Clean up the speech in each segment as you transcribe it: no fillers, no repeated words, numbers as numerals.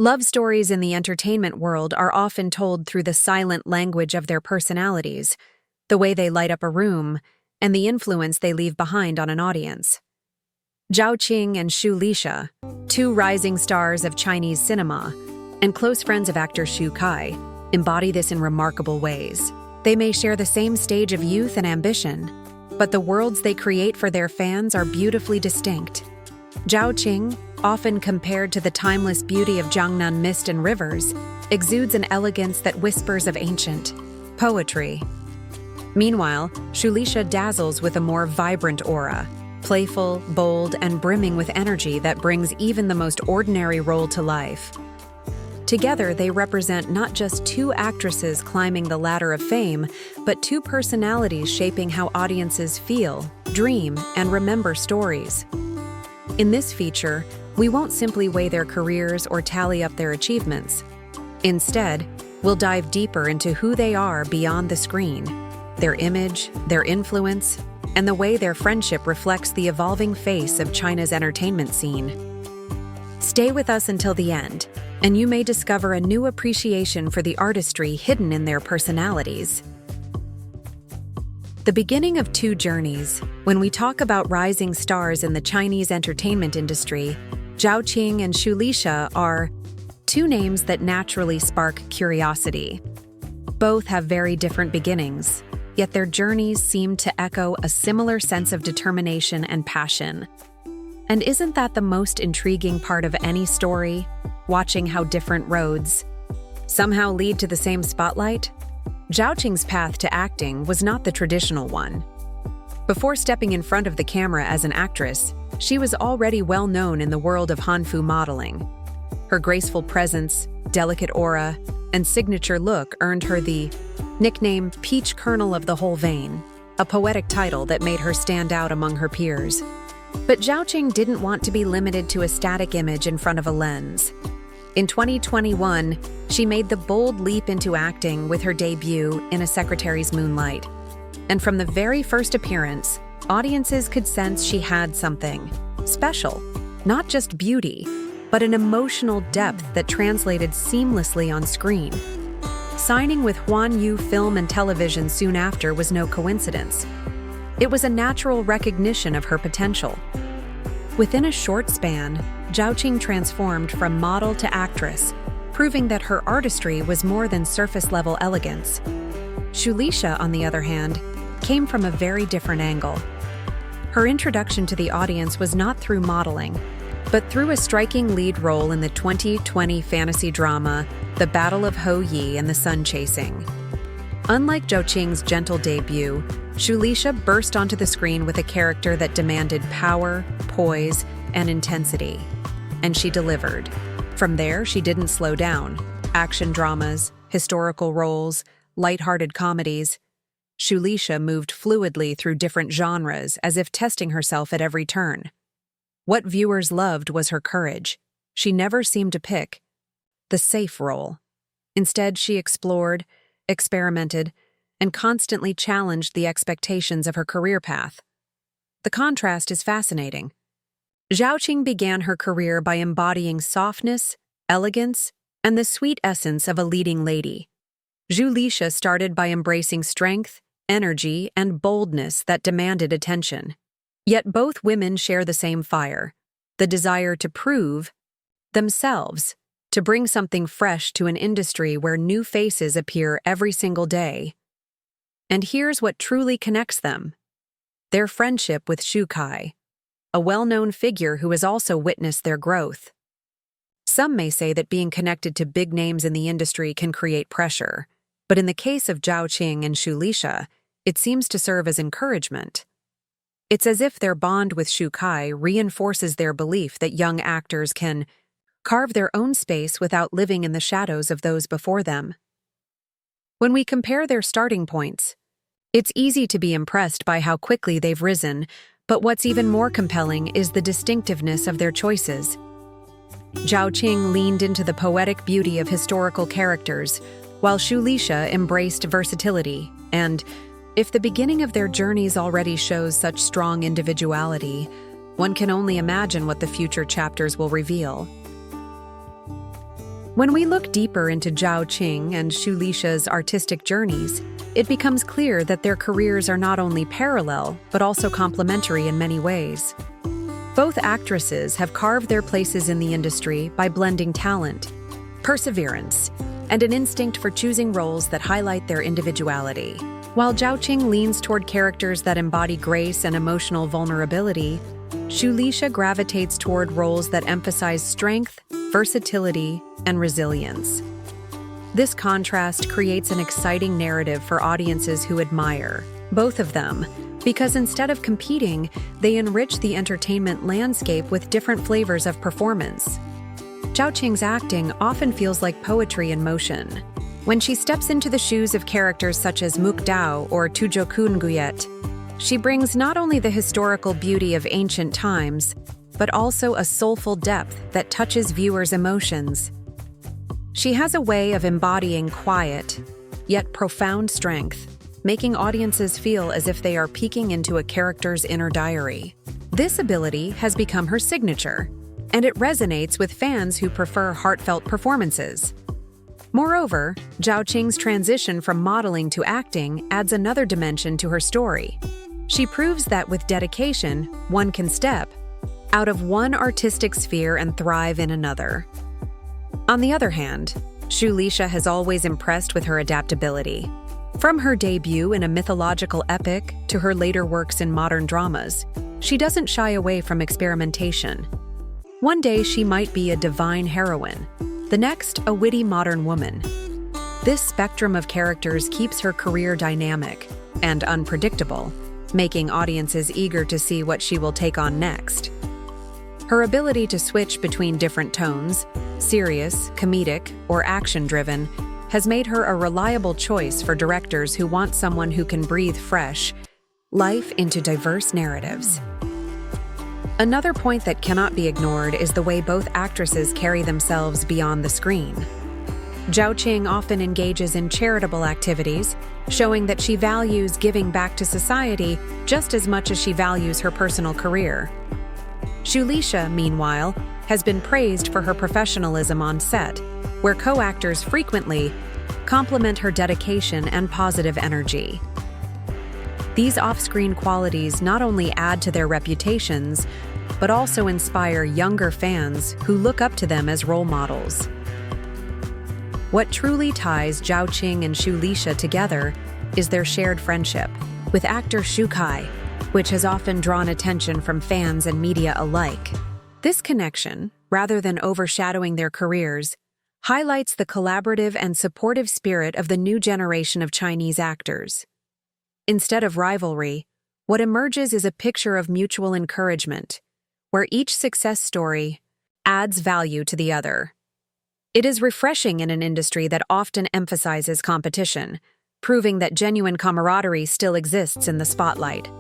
Love stories in the entertainment world are often told through the silent language of their personalities, the way they light up a room, and the influence they leave behind on an audience. Zhao Qing and Xu Lisha, two rising stars of Chinese cinema, and close friends of actor Xu Kai, embody this in remarkable ways. They may share the same stage of youth and ambition, but the worlds they create for their fans are beautifully distinct. Zhao Qing, often compared to the timeless beauty of Jiangnan mist and rivers, exudes an elegance that whispers of ancient poetry. Meanwhile, Xu Lisha dazzles with a more vibrant aura, playful, bold, and brimming with energy that brings even the most ordinary role to life. Together, they represent not just two actresses climbing the ladder of fame, but two personalities shaping how audiences feel, dream, and remember stories. In this feature, we won't simply weigh their careers or tally up their achievements. Instead, we'll dive deeper into who they are beyond the screen, their image, their influence, and the way their friendship reflects the evolving face of China's entertainment scene. Stay with us until the end, and you may discover a new appreciation for the artistry hidden in their personalities. The beginning of two journeys. When we talk about rising stars in the Chinese entertainment industry, Zhao Qing and Xu Lisha are two names that naturally spark curiosity. Both have very different beginnings, yet their journeys seem to echo a similar sense of determination and passion. And isn't that the most intriguing part of any story? Watching how different roads somehow lead to the same spotlight? Zhao Qing's path to acting was not the traditional one. Before stepping in front of the camera as an actress, she was already well known in the world of Hanfu modeling. Her graceful presence, delicate aura, and signature look earned her the nickname Peach Kernel of the Whole Vein, a poetic title that made her stand out among her peers. But Zhao Qing didn't want to be limited to a static image in front of a lens. In 2021, she made the bold leap into acting with her debut in A Secretary's Moonlight. And from the very first appearance, audiences could sense she had something special, not just beauty, but an emotional depth that translated seamlessly on screen. Signing with Huan Yu Film and Television soon after was no coincidence. It was a natural recognition of her potential. Within a short span, Zhao Qing transformed from model to actress, proving that her artistry was more than surface-level elegance. Xu Lisha, on the other hand, came from a very different angle. Her introduction to the audience was not through modeling, but through a striking lead role in the 2020 fantasy drama The Battle of Ho Yi and the Sun Chasing. Unlike Zhao Qing's gentle debut, Xu Lisha burst onto the screen with a character that demanded power, poise, and intensity. And she delivered. From there, she didn't slow down. Action dramas, historical roles, lighthearted comedies. Xu Lisha moved fluidly through different genres as if testing herself at every turn. What viewers loved was her courage. She never seemed to pick the safe role. Instead, she explored, experimented, and constantly challenged the expectations of her career path. The contrast is fascinating. Zhao Qing began her career by embodying softness, elegance, and the sweet essence of a leading lady. Xu Lisha started by embracing strength, energy, and boldness that demanded attention. Yet both women share the same fire, the desire to prove themselves, to bring something fresh to an industry where new faces appear every single day. And here's what truly connects them: their friendship with Xu Kai, a well-known figure who has also witnessed their growth. Some may say that being connected to big names in the industry can create pressure, but in the case of Zhao Qing and Xu Lisha, it seems to serve as encouragement. It's as if their bond with Xu Kai reinforces their belief that young actors can carve their own space without living in the shadows of those before them. When we compare their starting points, it's easy to be impressed by how quickly they've risen, but what's even more compelling is the distinctiveness of their choices. Zhao Qing leaned into the poetic beauty of historical characters, while Xu Lisha embraced versatility, and if the beginning of their journeys already shows such strong individuality, one can only imagine what the future chapters will reveal. When we look deeper into Zhao Qing and Xu Lisha's artistic journeys, it becomes clear that their careers are not only parallel, but also complementary in many ways. Both actresses have carved their places in the industry by blending talent, perseverance, and an instinct for choosing roles that highlight their individuality. While Zhao Qing leans toward characters that embody grace and emotional vulnerability, Xu Lisha gravitates toward roles that emphasize strength, versatility, and resilience. This contrast creates an exciting narrative for audiences who admire both of them, because instead of competing, they enrich the entertainment landscape with different flavors of performance. Zhao Qing's acting often feels like poetry in motion. When she steps into the shoes of characters such as Muk Dao or Tuzhou Guyet, she brings not only the historical beauty of ancient times, but also a soulful depth that touches viewers' emotions. She has a way of embodying quiet, yet profound strength, making audiences feel as if they are peeking into a character's inner diary. This ability has become her signature, and it resonates with fans who prefer heartfelt performances. Moreover, Zhao Qing's transition from modeling to acting adds another dimension to her story. She proves that with dedication, one can step out of one artistic sphere and thrive in another. On the other hand, Xu Lisha has always impressed with her adaptability. From her debut in a mythological epic to her later works in modern dramas, she doesn't shy away from experimentation. One day she might be a divine heroine, the next a witty modern woman. This spectrum of characters keeps her career dynamic and unpredictable, making audiences eager to see what she will take on next. Her ability to switch between different tones, serious, comedic, or action-driven, has made her a reliable choice for directors who want someone who can breathe fresh life into diverse narratives. Another point that cannot be ignored is the way both actresses carry themselves beyond the screen. Zhao Qing often engages in charitable activities, showing that she values giving back to society just as much as she values her personal career. Xu Lisha, meanwhile, has been praised for her professionalism on set, where co-actors frequently compliment her dedication and positive energy. These off-screen qualities not only add to their reputations, but also inspire younger fans who look up to them as role models. What truly ties Zhao Qing and Xu Lisha together is their shared friendship with actor Xu Kai, which has often drawn attention from fans and media alike. This connection, rather than overshadowing their careers, highlights the collaborative and supportive spirit of the new generation of Chinese actors. Instead of rivalry, what emerges is a picture of mutual encouragement, where each success story adds value to the other. It is refreshing in an industry that often emphasizes competition, proving that genuine camaraderie still exists in the spotlight.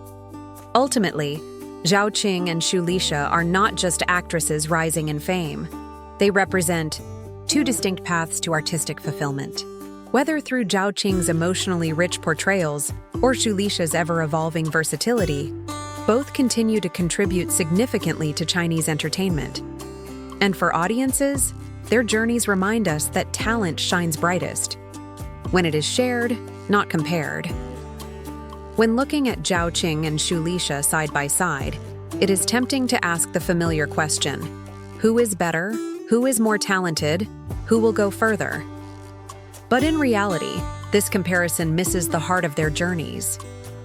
Ultimately, Zhao Qing and Xu Lisha are not just actresses rising in fame. They represent two distinct paths to artistic fulfillment. Whether through Zhao Qing's emotionally rich portrayals or Xu Lisha's ever-evolving versatility, both continue to contribute significantly to Chinese entertainment. And for audiences, their journeys remind us that talent shines brightest when it is shared, not compared. When looking at Zhao Qing and Xu Lisha side by side, it is tempting to ask the familiar question: who is better? Who is more talented? Who will go further? But in reality, this comparison misses the heart of their journeys.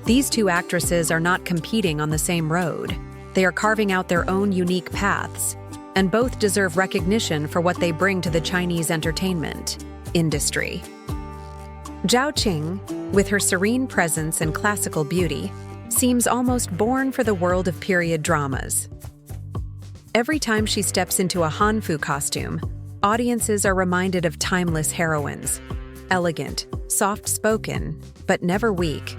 These two actresses are not competing on the same road. They are carving out their own unique paths, and both deserve recognition for what they bring to the Chinese entertainment industry. Zhao Qing, with her serene presence and classical beauty, seems almost born for the world of period dramas. Every time she steps into a Hanfu costume, audiences are reminded of timeless heroines, elegant, soft-spoken, but never weak.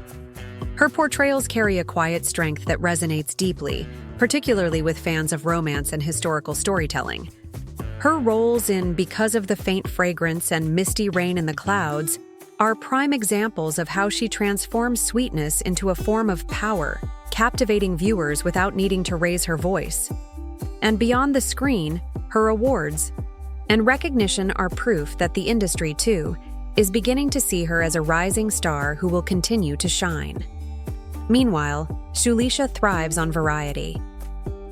Her portrayals carry a quiet strength that resonates deeply, particularly with fans of romance and historical storytelling. Her roles in Because of the Faint Fragrance and Misty Rain in the Clouds are prime examples of how she transforms sweetness into a form of power, captivating viewers without needing to raise her voice. And beyond the screen, her awards, And recognition are proof that the industry, too, is beginning to see her as a rising star who will continue to shine. Meanwhile, Xu Lisha thrives on variety.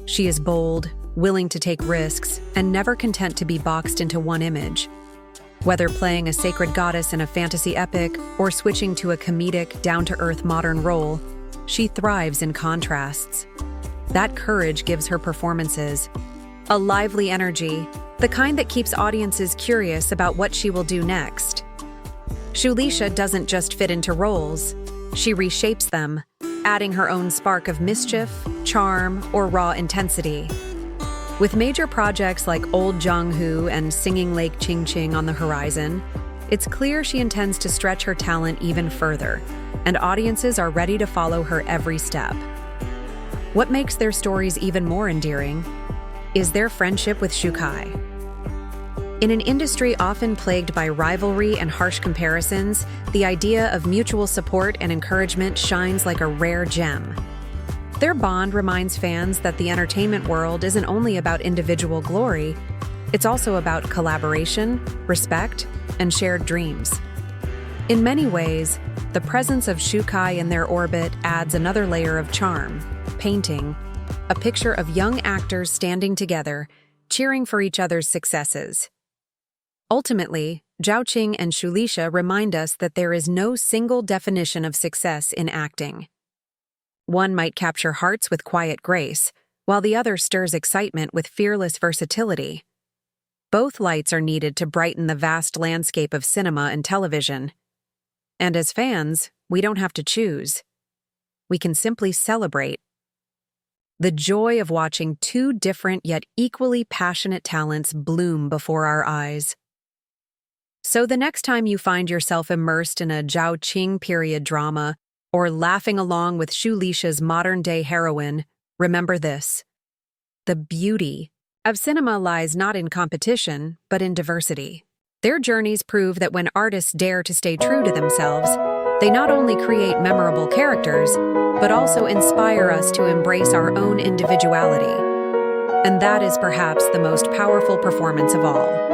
She is bold, willing to take risks, and never content to be boxed into one image. Whether playing a sacred goddess in a fantasy epic or switching to a comedic, down-to-earth modern role, she thrives in contrasts. That courage gives her performances a lively energy, the kind that keeps audiences curious about what she will do next. Xu Lisha doesn't just fit into roles, she reshapes them, adding her own spark of mischief, charm, or raw intensity. With major projects like Old Jianghu and Singing Lake Qingqing on the horizon, it's clear she intends to stretch her talent even further, and audiences are ready to follow her every step. What makes their stories even more endearing is their friendship with Xu Kai. In an industry often plagued by rivalry and harsh comparisons, the idea of mutual support and encouragement shines like a rare gem. Their bond reminds fans that the entertainment world isn't only about individual glory, it's also about collaboration, respect, and shared dreams. In many ways, the presence of Xu Kai in their orbit adds another layer of charm, painting a picture of young actors standing together, cheering for each other's successes. Ultimately, Zhao Qing and Xu Lisha remind us that there is no single definition of success in acting. One might capture hearts with quiet grace, while the other stirs excitement with fearless versatility. Both lights are needed to brighten the vast landscape of cinema and television. And as fans, we don't have to choose. We can simply celebrate the joy of watching two different yet equally passionate talents bloom before our eyes. So the next time you find yourself immersed in a Zhao Qing period drama or laughing along with Xu Lisha's modern-day heroine, remember this: the beauty of cinema lies not in competition, but in diversity. Their journeys prove that when artists dare to stay true to themselves, they not only create memorable characters, but also inspire us to embrace our own individuality. And that is perhaps the most powerful performance of all.